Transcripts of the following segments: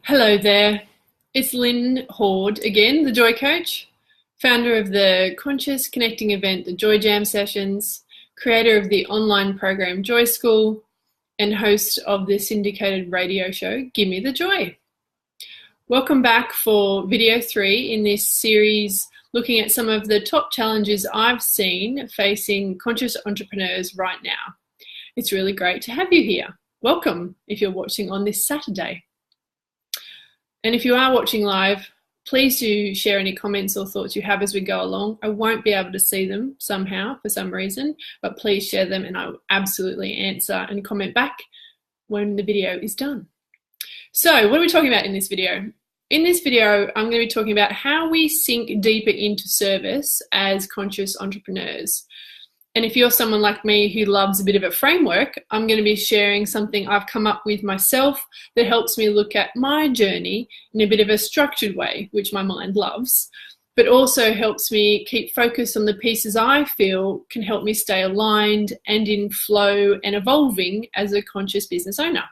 Hello there, it's Lynn Horde again, the Joy Coach, founder of the Conscious Connecting event, the Joy Jam Sessions, creator of the online program Joy School, and host of the syndicated radio show, Give Me the Joy. Welcome back for video 3 in this series looking at some of the top challenges I've seen facing conscious entrepreneurs right now. It's really great to have you here. Welcome if you're watching on this Saturday. And if you are watching live, please do share any comments or thoughts you have as we go along. I won't be able to see them somehow for some reason, but please share them and I will absolutely answer and comment back when the video is done. So what are we talking about in this video? In this video, I'm going to be talking about how we sink deeper into service as conscious entrepreneurs. And if you're someone like me who loves a bit of a framework, I'm going to be sharing something I've come up with myself that helps me look at my journey in a bit of a structured way, which my mind loves, but also helps me keep focused on the pieces I feel can help me stay aligned and in flow and evolving as a conscious business owner.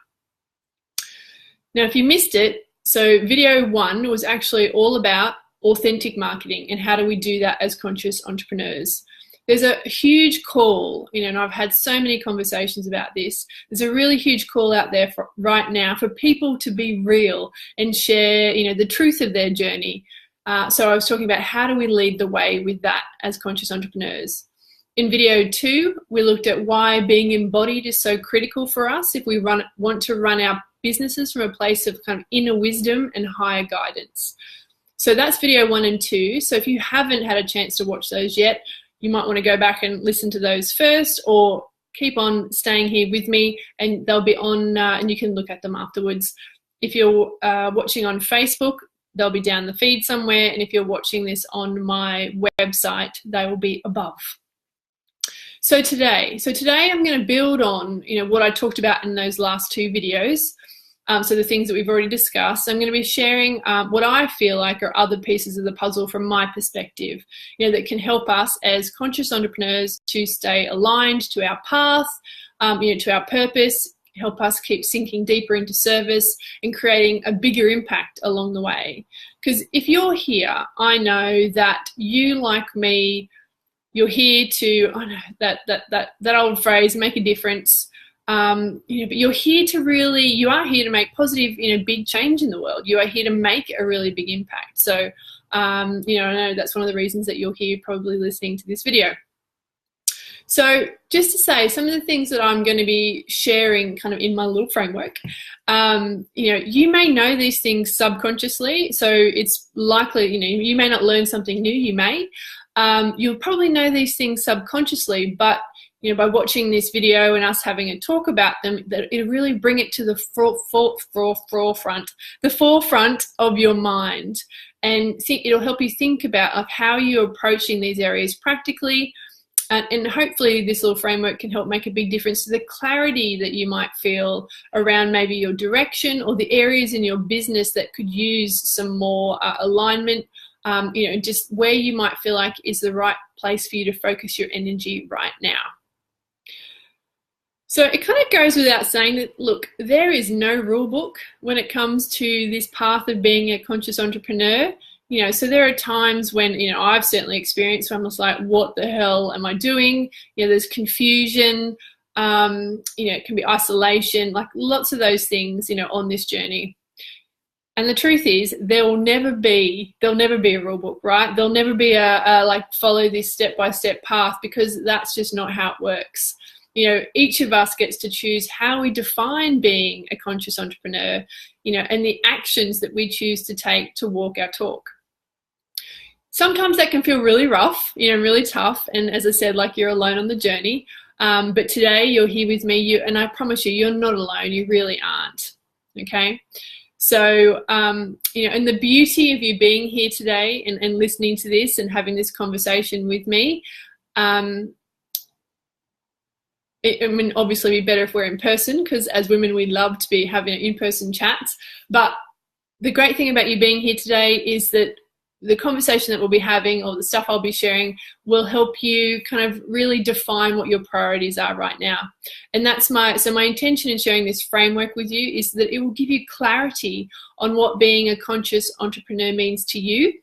Now, if you missed it, so video 1 was actually all about authentic marketing and how do we do that as conscious entrepreneurs. There's a huge call, and I've had so many conversations about this. There's a really huge call out there for right now for people to be real and share, the truth of their journey. So I was talking about how do we lead the way with that as conscious entrepreneurs. In video 2, we looked at why being embodied is so critical for us if we want to run our businesses from a place of kind of inner wisdom and higher guidance. So that's video 1 and 2. So if you haven't had a chance to watch those yet, you might want to go back and listen to those first or keep on staying here with me and they'll be on and you can look at them afterwards. If you're watching on Facebook, they'll be down the feed somewhere. And if you're watching this on my website, they will be above. So today I'm going to build on, what I talked about in those last 2 videos. So the things that we've already discussed, I'm going to be sharing what I feel like are other pieces of the puzzle from my perspective, that can help us as conscious entrepreneurs to stay aligned to our path, to our purpose, help us keep sinking deeper into service and creating a bigger impact along the way. Because if you're here, I know that you, like me, you're here to, that old phrase, make a difference. But you're here to you are here to make positive, big change in the world. You are here to make a really big impact. So, I know that's one of the reasons that you're here probably listening to this video. So just to say some of the things that I'm going to be sharing kind of in my little framework, you may know these things subconsciously. So it's likely, you may not learn something new, you may. You'll probably know these things subconsciously, but by watching this video and us having a talk about them, that it'll really bring it to the forefront of your mind, and it'll help you think about how you're approaching these areas practically, and hopefully this little framework can help make a big difference to the clarity that you might feel around maybe your direction or the areas in your business that could use some more alignment. Just where you might feel like is the right place for you to focus your energy right now. So it kind of goes without saying that, look, there is no rule book when it comes to this path of being a conscious entrepreneur. So there are times when, I've certainly experienced where I'm just like, what the hell am I doing? There's confusion, it can be isolation, like lots of those things, on this journey. And the truth is, there'll never be a rule book, right? There'll never be a follow this step-by-step path, because that's just not how it works. Each of us gets to choose how we define being a conscious entrepreneur, and the actions that we choose to take to walk our talk. Sometimes that can feel really rough, really tough. And as I said, like you're alone on the journey. But today you're here with me, and I promise you're not alone. You really aren't. Okay. So, and the beauty of you being here today and listening to this and having this conversation with me, obviously it'd be better if we're in person, because as women, we love to be having in-person chats. But the great thing about you being here today is that the conversation that we'll be having, or the stuff I'll be sharing, will help you kind of really define what your priorities are right now. And that's my intention in sharing this framework with you is that it will give you clarity on what being a conscious entrepreneur means to you,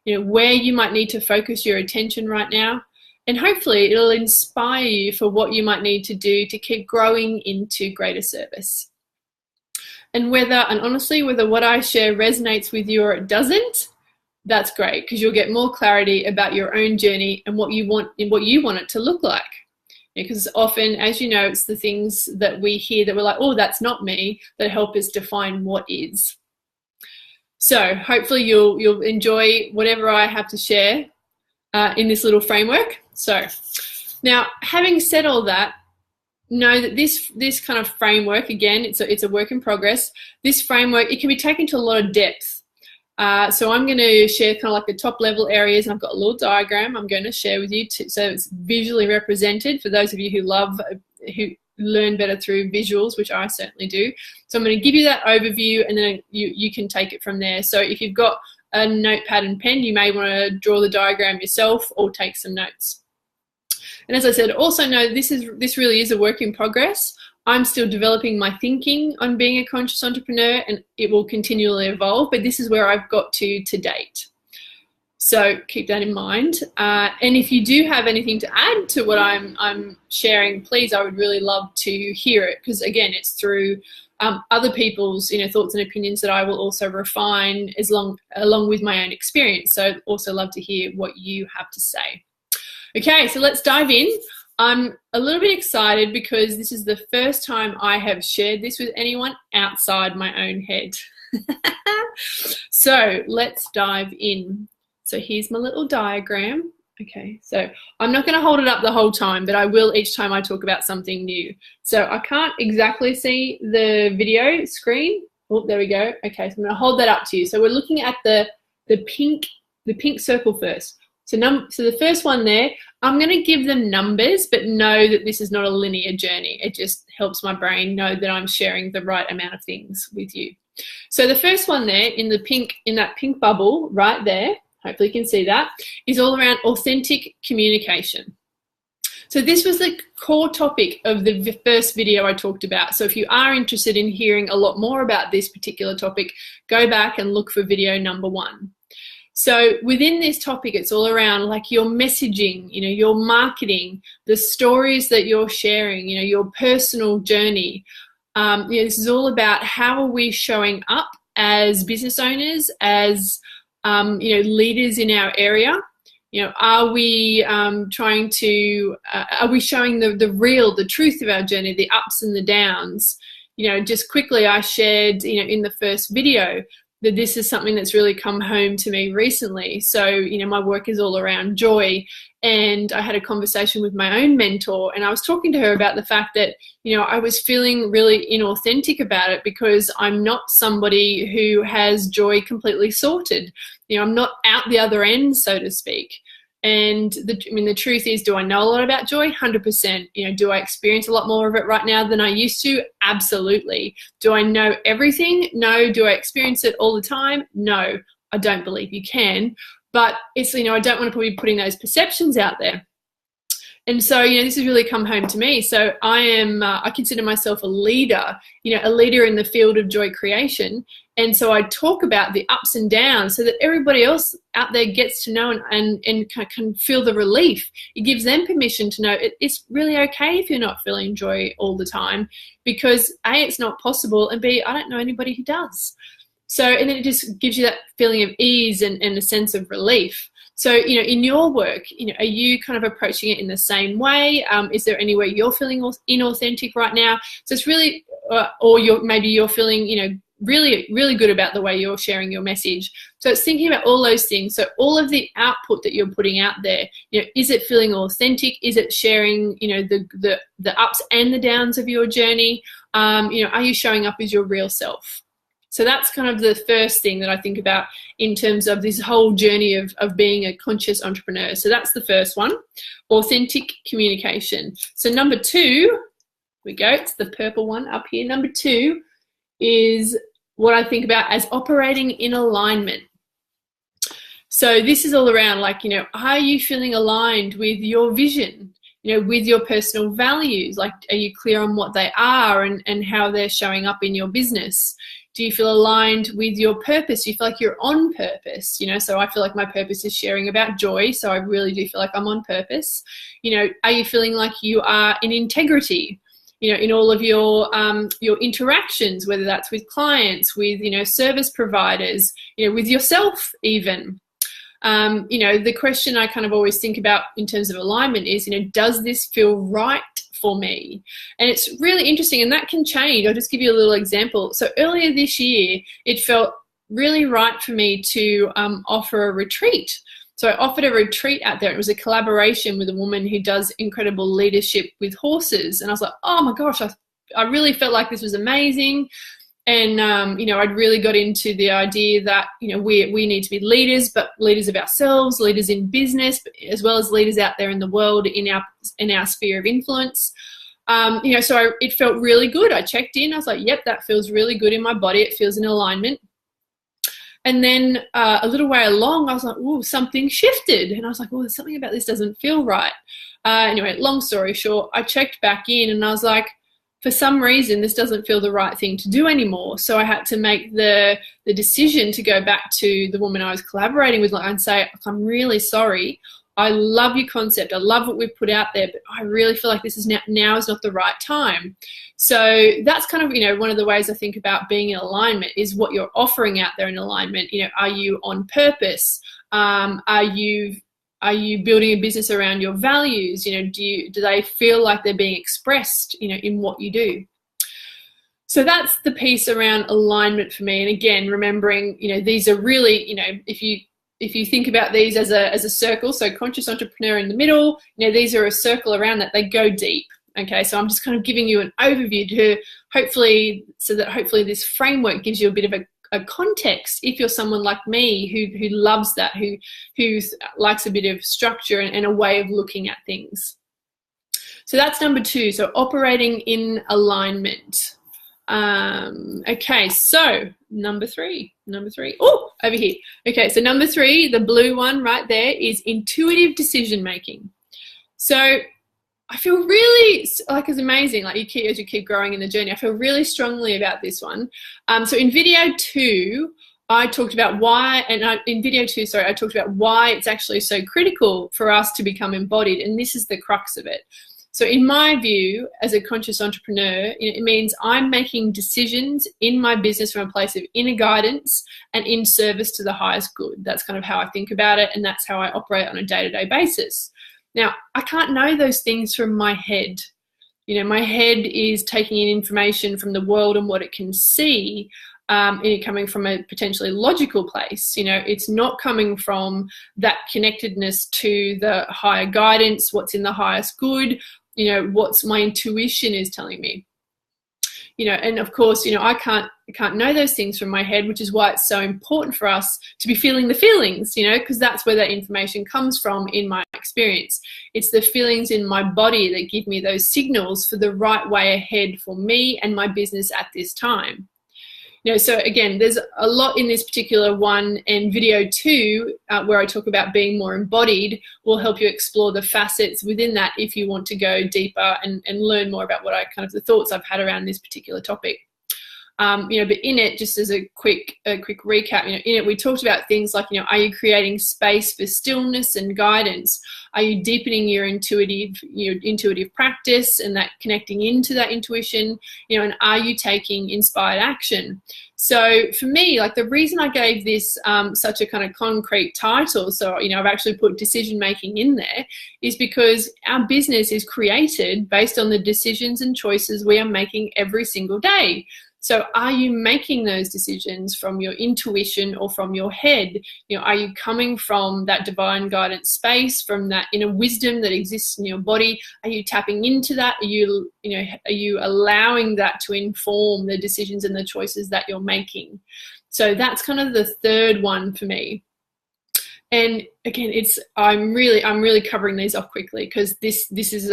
where you might need to focus your attention right now, and hopefully it'll inspire you for what you might need to do to keep growing into greater service. And honestly, whether what I share resonates with you or it doesn't, that's great, because you'll get more clarity about your own journey and what you want it to look like. Because often, as you know, it's the things that we hear that we're like, oh, that's not me, that help us define what is. So hopefully you'll enjoy whatever I have to share in this little framework. So now, having said all that, know that this kind of framework, again, it's a work in progress. This framework, it can be taken to a lot of depth. So I'm going to share kind of like the top level areas, and I've got a little diagram I'm going to share with you so it's visually represented for those of you who learn better through visuals, which I certainly do. So I'm going to give you that overview, and then you can take it from there. So if you've got a notepad and pen, you may want to draw the diagram yourself or take some notes. And as I said, also know this really is a work in progress. I'm still developing my thinking on being a conscious entrepreneur, and it will continually evolve, but this is where I've got to date. So keep that in mind. And if you do have anything to add to what I'm sharing, please, I would really love to hear it, because again, it's through other people's thoughts and opinions that I will also refine along with my own experience. So I'd also love to hear what you have to say. Okay, so let's dive in. I'm a little bit excited because this is the first time I have shared this with anyone outside my own head. So let's dive in. So here's my little diagram. Okay, so I'm not going to hold it up the whole time, but I will each time I talk about something new. So I can't exactly see the video screen. Oh, there we go. Okay, so I'm going to hold that up to you. So we're looking at the pink circle first. So the first one there, I'm going to give them numbers, but know that this is not a linear journey. It just helps my brain know that I'm sharing the right amount of things with you. So the first one there in that pink bubble right there, hopefully you can see that, is all around authentic communication. So this was the core topic of the first video I talked about. So if you are interested in hearing a lot more about this particular topic, go back and look for video number 1. So within this topic, it's all around like your messaging, your marketing, the stories that you're sharing, your personal journey. This is all about how are we showing up as business owners, as leaders in our area. Are we are we showing the truth of our journey, the ups and the downs? Just quickly, I shared, in the first video, that this is something that's really come home to me recently. So, my work is all around joy. And I had a conversation with my own mentor, and I was talking to her about the fact that, I was feeling really inauthentic about it because I'm not somebody who has joy completely sorted. I'm not out the other end, so to speak. And the truth is, do I know a lot about joy? 100%. Do I experience a lot more of it right now than I used to? Absolutely. Do I know everything? No. Do I experience it all the time? No. I don't believe you can. But it's, I don't want to be putting those perceptions out there. And so, this has really come home to me. So I consider myself a leader, a leader in the field of joy creation. And so I talk about the ups and downs so that everybody else out there gets to know and can feel the relief. It gives them permission to know it's really okay if you're not feeling joy all the time, because A, it's not possible, and B, I don't know anybody who does. So, and then it just gives you that feeling of ease and a sense of relief. So, in your work, are you kind of approaching it in the same way? Is there anywhere you're feeling inauthentic right now? So it's really, or maybe you're feeling, really, really good about the way you're sharing your message. So it's thinking about all those things. So all of the output that you're putting out there, is it feeling authentic? Is it sharing, the ups and the downs of your journey? Are you showing up as your real self? So that's kind of the first thing that I think about in terms of this whole journey of being a conscious entrepreneur. So that's the first one, authentic communication. So number 2, we go, it's the purple one up here. Number 2 is what I think about as operating in alignment. So this is all around, like, are you feeling aligned with your vision, with your personal values? Like, are you clear on what they are and how they're showing up in your business? Do you feel aligned with your purpose? Do you feel like you're on purpose? So I feel like my purpose is sharing about joy. So I really do feel like I'm on purpose. Are you feeling like you are in integrity? In all of your interactions, whether that's with clients, with, service providers, with yourself even. The question I kind of always think about in terms of alignment is, does this feel right for me? And it's really interesting, and that can change. I'll just give you a little example. So earlier this year, it felt really right for me to offer a retreat. So I offered a retreat out there. It was a collaboration with a woman who does incredible leadership with horses. And I was like, oh my gosh, I really felt like this was amazing. And, I'd really got into the idea that, we need to be leaders, but leaders of ourselves, leaders in business, as well as leaders out there in the world in our sphere of influence. So it felt really good. I checked in. I was like, yep, that feels really good in my body. It feels in alignment. And then a little way along, I was like, oh, something shifted. And I was like, oh, there's something about this doesn't feel right. Anyway, long story short, I checked back in and I was like, for some reason, this doesn't feel the right thing to do anymore. So I had to make the decision to go back to the woman I was collaborating with and say, I'm really sorry. I love your concept. I love what we've put out there, but I really feel like this is now is not the right time. So that's kind of, one of the ways I think about being in alignment is what you're offering out there in alignment. Are you on purpose? Are you building a business around your values? Do they feel like they're being expressed, in what you do? So that's the piece around alignment for me. And again, remembering, these are really, if you think about these as a circle, so conscious entrepreneur in the middle, these are a circle around that, they go deep. Okay, so I'm just kind of giving you an overview to hopefully this framework gives you a bit of a context if you're someone like me who loves that, who likes a bit of structure and a way of looking at things. So that's number 2. So operating in alignment. Okay, so number three. Oh, over here. Okay, so number 3, the blue one right there, is intuitive decision making. So I feel really like it's amazing. Like as you keep growing in the journey, I feel really strongly about this one. So in video 2, I talked about why, I talked about why it's actually so critical for us to become embodied, and this is the crux of it. So in my view, as a conscious entrepreneur, it means I'm making decisions in my business from a place of inner guidance and in service to the highest good. That's kind of how I think about it, and that's how I operate on a day-to-day basis. Now, I can't know those things from my head. My head is taking in information from the world and what it can see, coming from a potentially logical place. It's not coming from that connectedness to the higher guidance, what's in the highest good, what's my intuition is telling me. And of course, I can't know those things from my head, which is why it's so important for us to be feeling the feelings, because that's where that information comes from in my experience. It's the feelings in my body that give me those signals for the right way ahead for me and my business at this time. So again, there's a lot in this particular one, and video 2, where I talk about being more embodied, will help you explore the facets within that if you want to go deeper and learn more about the thoughts I've had around this particular topic. But in it, just as a quick recap, in it we talked about things like, are you creating space for stillness and guidance? Are you deepening your intuitive practice and that connecting into that intuition? And are you taking inspired action? So for me, the reason I gave this such a kind of concrete title, so I've actually put decision making in there, is because our business is created based on the decisions and choices we are making every single day. So are you making those decisions from your intuition or from your head? Are you coming from that divine guidance space, from that inner wisdom that exists in your body? Are you tapping into that? Are you allowing that to inform the decisions and the choices that you're making? So that's kind of the third one for me. And again, I'm really covering these off quickly because this is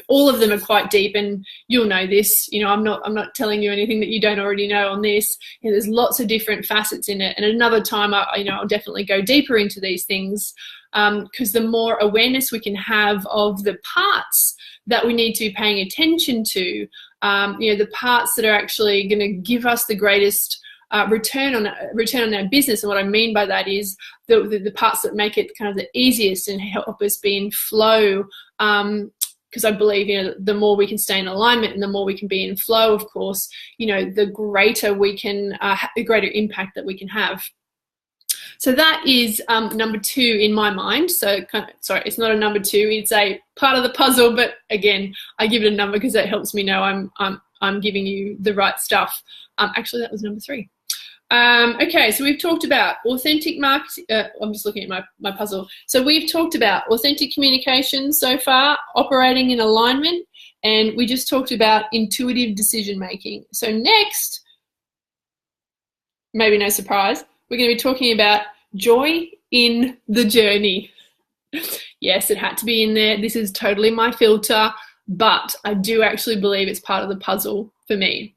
all of them are quite deep, and you'll know this. I'm not telling you anything that you don't already know on this. There's lots of different facets in it, and another time I'll definitely go deeper into these things, because the more awareness we can have of the parts that we need to be paying attention to, the parts that are actually going to give us the greatest return on our business. And what I mean by that is the parts that make it kind of the easiest and help us be in flow, because I believe the more we can stay in alignment and the more we can be in flow, of course, the greater we can the greater impact that we can have. So that is number 2 in my mind. So sorry, it's not a number 2, it's a part of the puzzle, but again, I give it a number because that helps me know I'm giving you the right stuff. Actually, that was number 3. Okay, so we've talked about authentic marketing. I'm just looking at my puzzle. So we've talked about authentic communication so far, operating in alignment, and we just talked about intuitive decision making. So next, maybe no surprise, we're going to be talking about joy in the journey. Yes, it had to be in there. This is totally my filter, but I do actually believe it's part of the puzzle for me.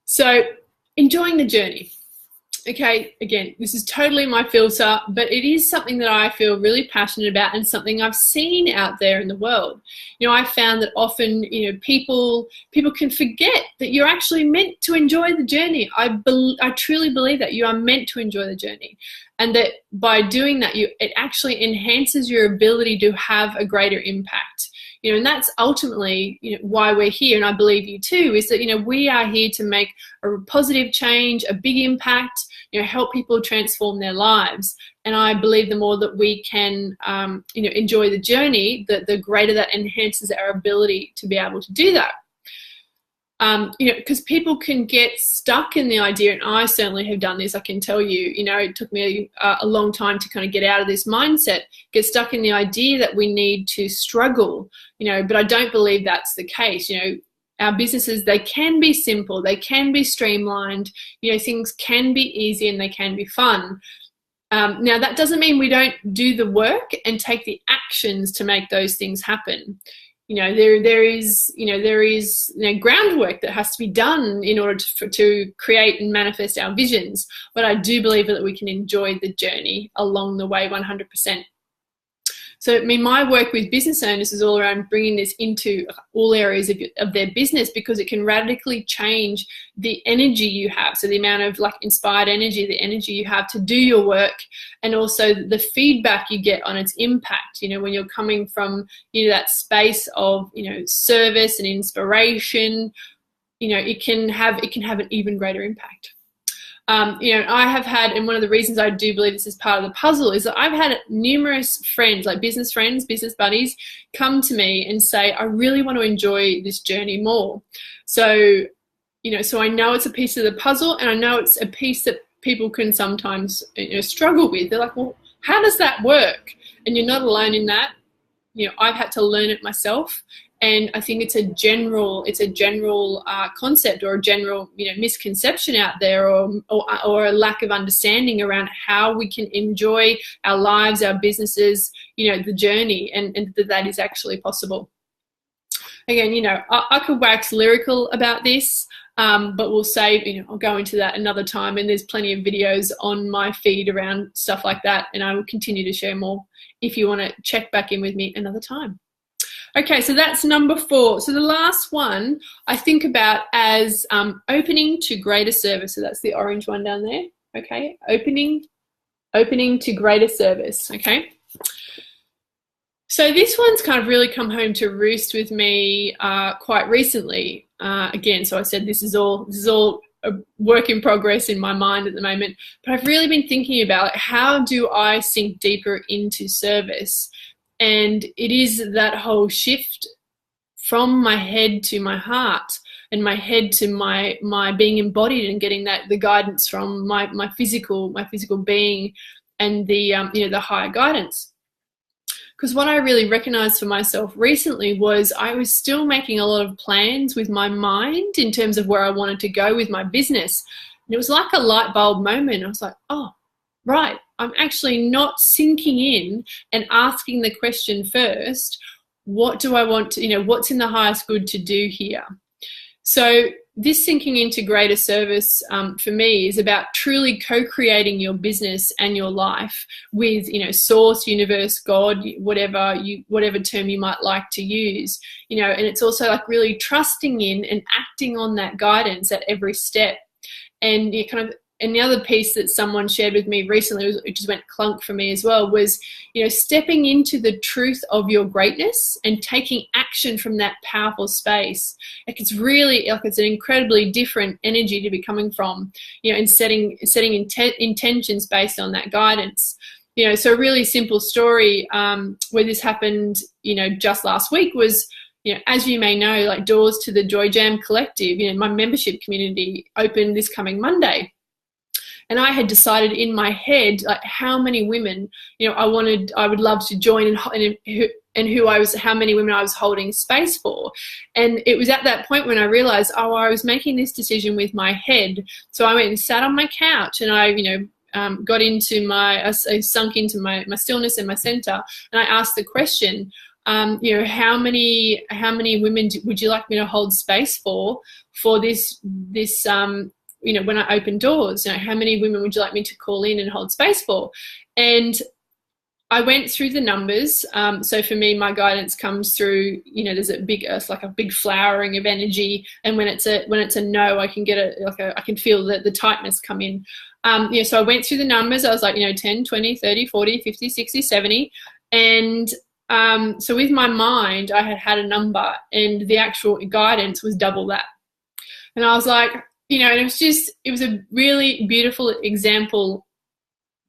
So enjoying the journey. Okay, again, this is totally my filter, but it is something that I feel really passionate about and something I've seen out there in the world. I found that often, people can forget that you're actually meant to enjoy the journey. I truly believe that you are meant to enjoy the journey, and that by doing that, it actually enhances your ability to have a greater impact. And that's ultimately, why we're here, and I believe you too, is that, we are here to make a positive change, a big impact, help people transform their lives. And I believe the more that we can, enjoy the journey, the greater that enhances our ability to be able to do that. Because people can get stuck in the idea, and I certainly have done this, I can tell you, it took me a long time to kind of get out of this mindset, get stuck in the idea that we need to struggle, but I don't believe that's the case. Our businesses, they can be simple, they can be streamlined, things can be easy and they can be fun. Now, that doesn't mean we don't do the work and take the actions to make those things happen. There is groundwork that has to be done in order to create and manifest our visions. But I do believe that we can enjoy the journey along the way 100%. So, my work with business owners is all around bringing this into all areas of their business, because it can radically change the energy you have. So the amount of inspired energy, the energy you have to do your work, and also the feedback you get on its impact. When you're coming from, that space of, service and inspiration, it can have an even greater impact. I have had, and one of the reasons I do believe this is part of the puzzle is that I've had numerous friends, business friends, business buddies, come to me and say, I really want to enjoy this journey more. So, so I know it's a piece of the puzzle, and I know it's a piece that people can sometimes, struggle with. They're like, well, how does that work? And you're not alone in that. I've had to learn it myself. And I think it's a general concept, or a general misconception out there, or a lack of understanding around how we can enjoy our lives, our businesses, the journey, and that is actually possible. Again, I could wax lyrical about this, but we'll save, I'll go into that another time, and there's plenty of videos on my feed around stuff like that, and I will continue to share more if you want to check back in with me another time. Okay, so that's number 4. So the last one I think about as opening to greater service. So that's the orange one down there. Okay, opening to greater service. Okay. So this one's kind of really come home to roost with me quite recently. Again, so I said this is all a work in progress in my mind at the moment. But I've really been thinking about how do I sink deeper into service. And it is that whole shift from my head to my heart, and my head to my being embodied, and getting the guidance from my physical being, and the higher guidance. Because what I really recognized for myself recently was I was still making a lot of plans with my mind in terms of where I wanted to go with my business. And it was like a light bulb moment. I was like, oh, right, I'm actually not sinking in and asking the question first, what do I want to, what's in the highest good to do here? So this sinking into greater service for me is about truly co-creating your business and your life with, source, universe, God, whatever term you might like to use, and it's also like really trusting in and acting on that guidance at every step. And and the other piece that someone shared with me recently, it just went clunk for me as well, was, stepping into the truth of your greatness and taking action from that powerful space. Like it's really, it's an incredibly different energy to be coming from, and setting intentions based on that guidance. So a really simple story where this happened, just last week was, as you may know, like doors to the Joy Jam Collective, my membership community opened this coming Monday. And I had decided in my head, like how many women, I would love to join and how many women I was holding space for. And it was at that point when I realized, I was making this decision with my head. So I went and sat on my couch and I, got into I sunk into my stillness and my center. And I asked the question, how many women would you like me to hold space for this when I open doors, how many women would you like me to call in and hold space for? And I went through the numbers. So for me, my guidance comes through, there's it's like a big flowering of energy. And when it's a no, I can get I can feel the tightness come in. So I went through the numbers. I was like, 10, 20, 30, 40, 50, 60, 70. And so with my mind, I had a number and the actual guidance was double that. And I was like, and it was a really beautiful example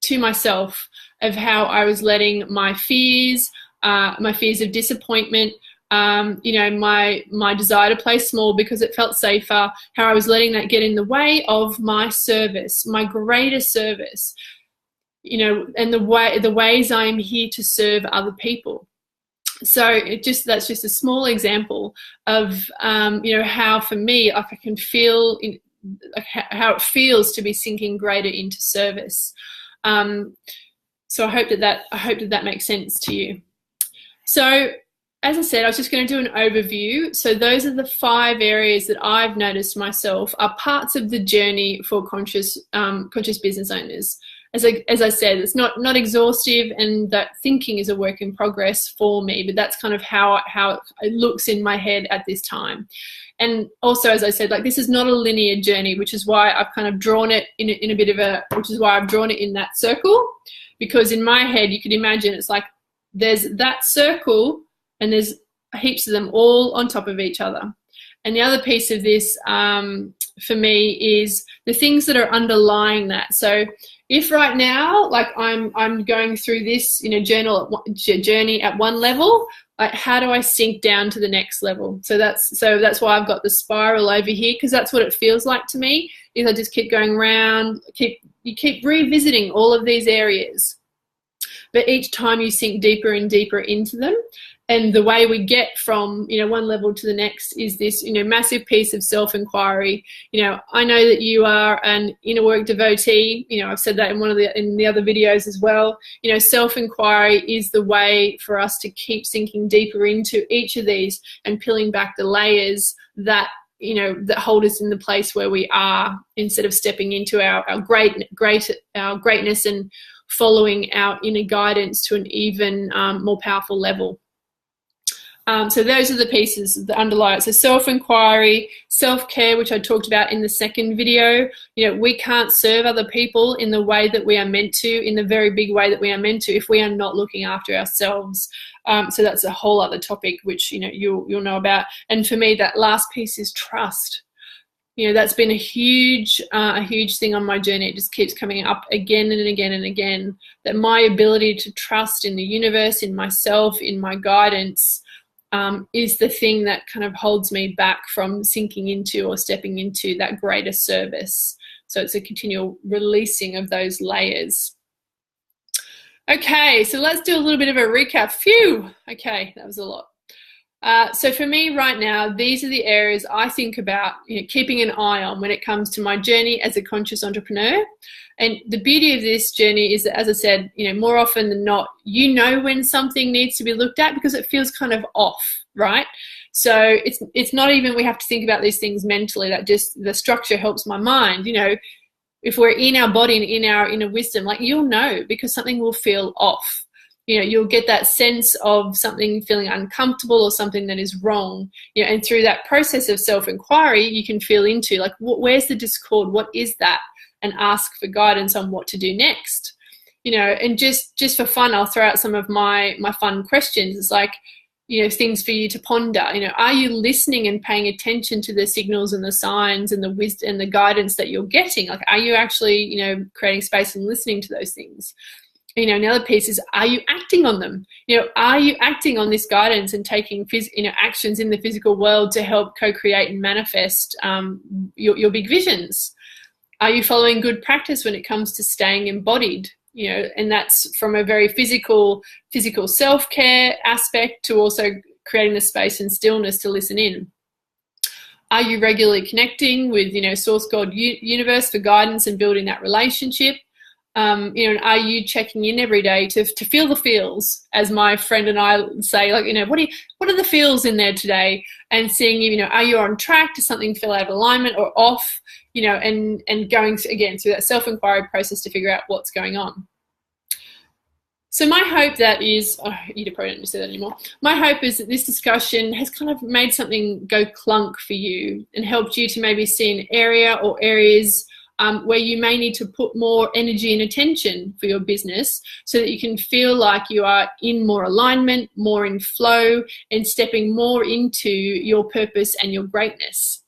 to myself of how I was letting my fears of disappointment, my desire to play small because it felt safer, how I was letting that get in the way of my service, my greater service, and the ways I am here to serve other people. So that's just a small example of, how for me, like I can feel how it feels to be sinking greater into service. So I hope that makes sense to you. So as I said, I was just going to do an overview. So those are the 5 areas that I've noticed myself are parts of the journey for conscious business owners. As I said, it's not exhaustive, and that thinking is a work in progress for me, but that's kind of how it looks in my head at this time. And also, as I said, like this is not a linear journey, which is why I've kind of drawn it which is why I've drawn it in that circle, because in my head, you could imagine it's like there's that circle and there's heaps of them all on top of each other. And the other piece of this for me is the things that are underlying that. So if right now, like I'm going through this, journey at one level, like how do I sink down to the next level? So that's why I've got the spiral over here, because that's what it feels like to me. Is I just keep going around, you keep revisiting all of these areas, but each time you sink deeper and deeper into them. And the way we get from, one level to the next is this, massive piece of self-inquiry. I know that you are an inner work devotee. I've said that in the other videos as well. Self-inquiry is the way for us to keep sinking deeper into each of these and peeling back the layers that hold us in the place where we are, instead of stepping into our greatness and following our inner guidance to an even more powerful level. So those are the pieces that underlie it. So self-inquiry, self-care, which I talked about in the second video. We can't serve other people in the way that we are meant to, in the very big way that we are meant to, if we are not looking after ourselves. So that's a whole other topic, which, you'll know about. And for me, that last piece is trust. That's been a huge thing on my journey. It just keeps coming up again and again and again, that my ability to trust in the universe, in myself, in my guidance, is the thing that kind of holds me back from sinking into or stepping into that greater service. So it's a continual releasing of those layers. Okay, so let's do a little bit of a recap. Phew! Okay, that was a lot. So for me right now, these are the areas I think about, keeping an eye on when it comes to my journey as a conscious entrepreneur. And the beauty of this journey is that, as I said, more often than not, when something needs to be looked at because it feels kind of off, right? So it's not even we have to think about these things mentally. That just the structure helps my mind. If we're in our body and in our inner wisdom, like you'll know because something will feel off. You'll get that sense of something feeling uncomfortable or something that is wrong. And through that process of self-inquiry, you can feel into like, where's the discord? What is that? And ask for guidance on what to do next. And just for fun, I'll throw out some of my fun questions. It's like, things for you to ponder. Are you listening and paying attention to the signals and the signs and the wisdom and the guidance that you're getting? Like, are you actually, creating space and listening to those things? Another piece is, are you acting on them? Are you acting on this guidance and taking actions in the physical world to help co-create and manifest your big visions? Are you following good practice when it comes to staying embodied? And that's from a very physical self-care aspect to also creating the space and stillness to listen in. Are you regularly connecting with, source, God, universe for guidance and building that relationship? And are you checking in every day to feel the feels, as my friend and I say, like, what are the feels in there today? And seeing, are you on track? Does something feel out of alignment or off? And going again through that self-inquiry process to figure out what's going on. So my hope you probably don't say that anymore. My hope is that this discussion has kind of made something go clunk for you and helped you to maybe see an area or areas where you may need to put more energy and attention for your business so that you can feel like you are in more alignment, more in flow, and stepping more into your purpose and your greatness.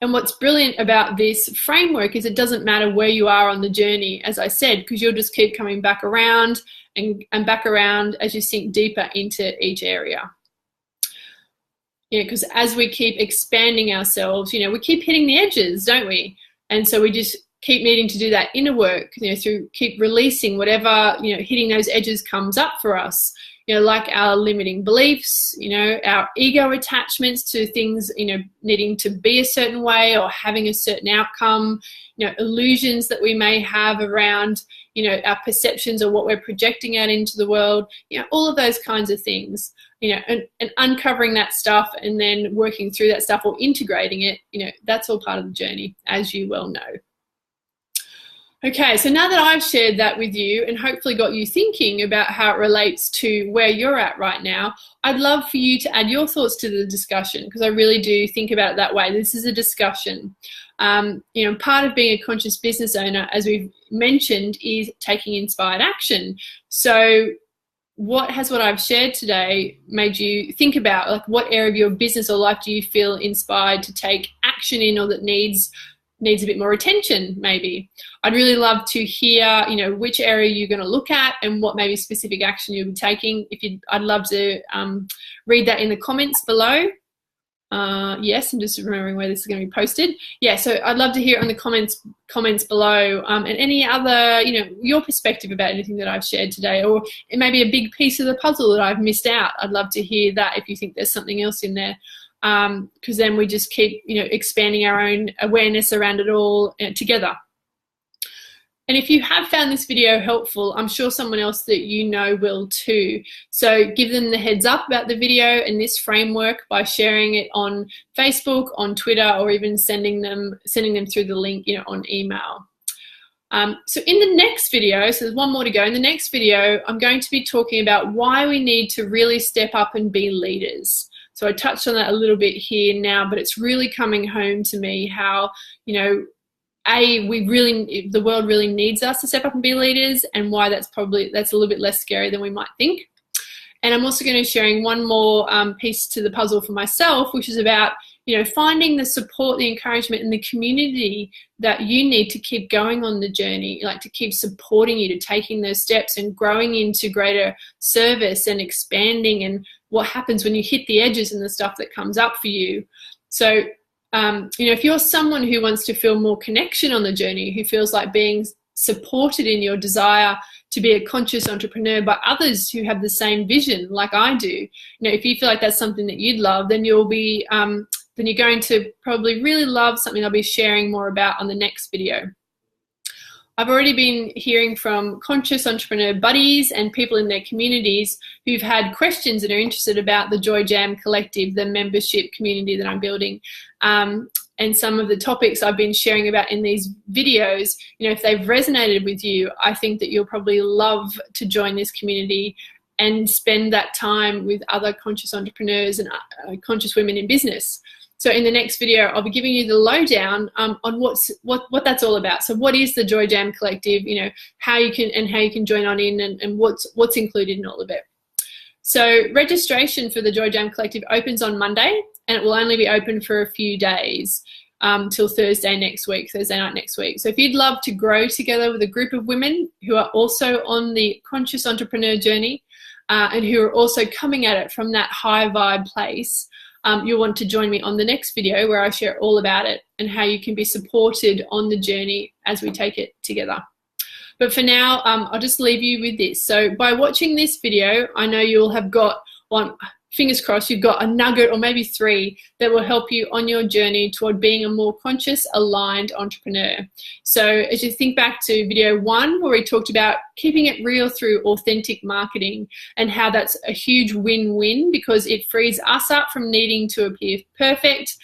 And what's brilliant about this framework is it doesn't matter where you are on the journey, as I said, because you'll just keep coming back around and back around as you sink deeper into each area. Because as we keep expanding ourselves, we keep hitting the edges, don't we? And so we just keep needing to do that inner work, through keep releasing whatever, hitting those edges comes up for us. Like our limiting beliefs, our ego attachments to things, needing to be a certain way or having a certain outcome, illusions that we may have around, our perceptions or what we're projecting out into the world, all of those kinds of things, and uncovering that stuff and then working through that stuff or integrating it, that's all part of the journey, as you well know. Okay, so now that I've shared that with you and hopefully got you thinking about how it relates to where you're at right now, I'd love for you to add your thoughts to the discussion, because I really do think about it that way. This is a discussion. Part of being a conscious business owner, as we've mentioned, is taking inspired action. So what I've shared today made you think about, like, what area of your business or life do you feel inspired to take action in, or that needs a bit more attention? Maybe I'd really love to hear, which area you're going to look at and what maybe specific action you'll be taking. I'd love to read that in the comments below. Yes, I'm just remembering where this is going to be posted. Yeah, so I'd love to hear it in the comments below, and any other, your perspective about anything that I've shared today, or it may be a big piece of the puzzle that I've missed out. I'd love to hear that if you think there's something else in there. Because then we just keep, expanding our own awareness around it all together. And if you have found this video helpful, I'm sure someone else that will too. So give them the heads up about the video and this framework by sharing it on Facebook, on Twitter, or even sending them through the link, on email. So in the next video, so there's one more to go. In the next video, I'm going to be talking about why we need to really step up and be leaders. So I touched on that a little bit here now, but it's really coming home to me how, the world really needs us to step up and be leaders, and why that's a little bit less scary than we might think. And I'm also going to be sharing one more piece to the puzzle for myself, which is about, finding the support, the encouragement, and the community that you need to keep going on the journey, like to keep supporting you to taking those steps and growing into greater service and expanding, and what happens when you hit the edges and the stuff that comes up for you. So, if you're someone who wants to feel more connection on the journey, who feels like being supported in your desire to be a conscious entrepreneur by others who have the same vision like I do. You know, if you feel like that's something that you'd love, then you'll be then you're going to probably really love something I'll be sharing more about on the next video. I've already been hearing from conscious entrepreneur buddies and people in their communities who've had questions and are interested about the Joy Jam Collective, the membership community that I'm building. And some of the topics I've been sharing about in these videos, you know, if they've resonated with you, I think that you'll probably love to join this community and spend that time with other conscious entrepreneurs and conscious women in business. So in the next video, I'll be giving you the lowdown on what that's all about. So what is the Joy Jam Collective? You know, how you can join on in, and what's included in all of it. So registration for the Joy Jam Collective opens on Monday, and it will only be open for a few days till Thursday night next week. So if you'd love to grow together with a group of women who are also on the conscious entrepreneur journey and who are also coming at it from that high vibe place, you'll want to join me on the next video where I share all about it and how you can be supported on the journey as we take it together. But for now, I'll just leave you with this. So by watching this video, I know you'll have got one, fingers crossed, you've got a nugget or maybe 3 that will help you on your journey toward being a more conscious, aligned entrepreneur. So as you think back to video 1, where we talked about keeping it real through authentic marketing and how that's a huge win-win because it frees us up from needing to appear perfect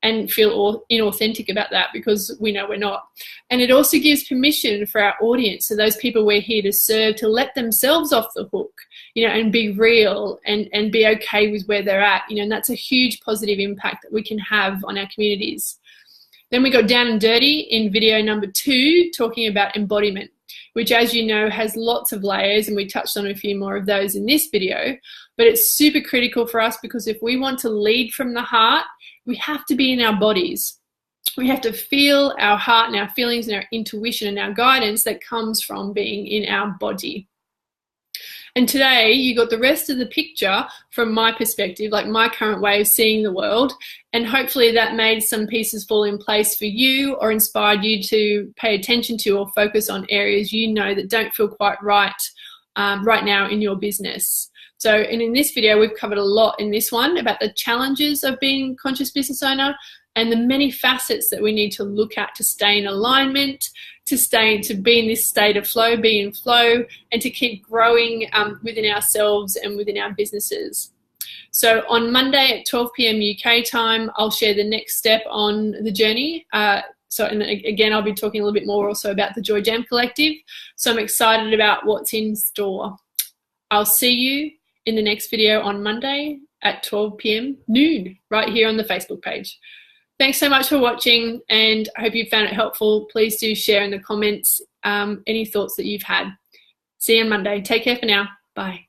and feel inauthentic about that because we know we're not. And it also gives permission for our audience, so those people we're here to serve, to let themselves off the hook, you know, and be real and be okay with where they're at, you know, and that's a huge positive impact that we can have on our communities. Then we got down and dirty in video number 2, talking about embodiment, which, as you know, has lots of layers, and we touched on a few more of those in this video. But it's super critical for us because if we want to lead from the heart, we have to be in our bodies. We have to feel our heart and our feelings and our intuition and our guidance that comes from being in our body. And today you got the rest of the picture from my perspective, like my current way of seeing the world. And hopefully that made some pieces fall in place for you or inspired you to pay attention to or focus on areas you know that don't feel quite right right now in your business. So, and in this video, we've covered a lot in this one about the challenges of being a conscious business owner and the many facets that we need to look at to stay in alignment, to be in this state of flow, be in flow, and to keep growing within ourselves and within our businesses. So on Monday at 12 p.m. UK time, I'll share the next step on the journey. And again, I'll be talking a little bit more also about the Joy Jam Collective. So I'm excited about what's in store. I'll see you in the next video on Monday at 12 p.m. noon, right here on the Facebook page. Thanks so much for watching, and I hope you found it helpful. Please do share in the comments any thoughts that you've had. See you on Monday. Take care for now. Bye.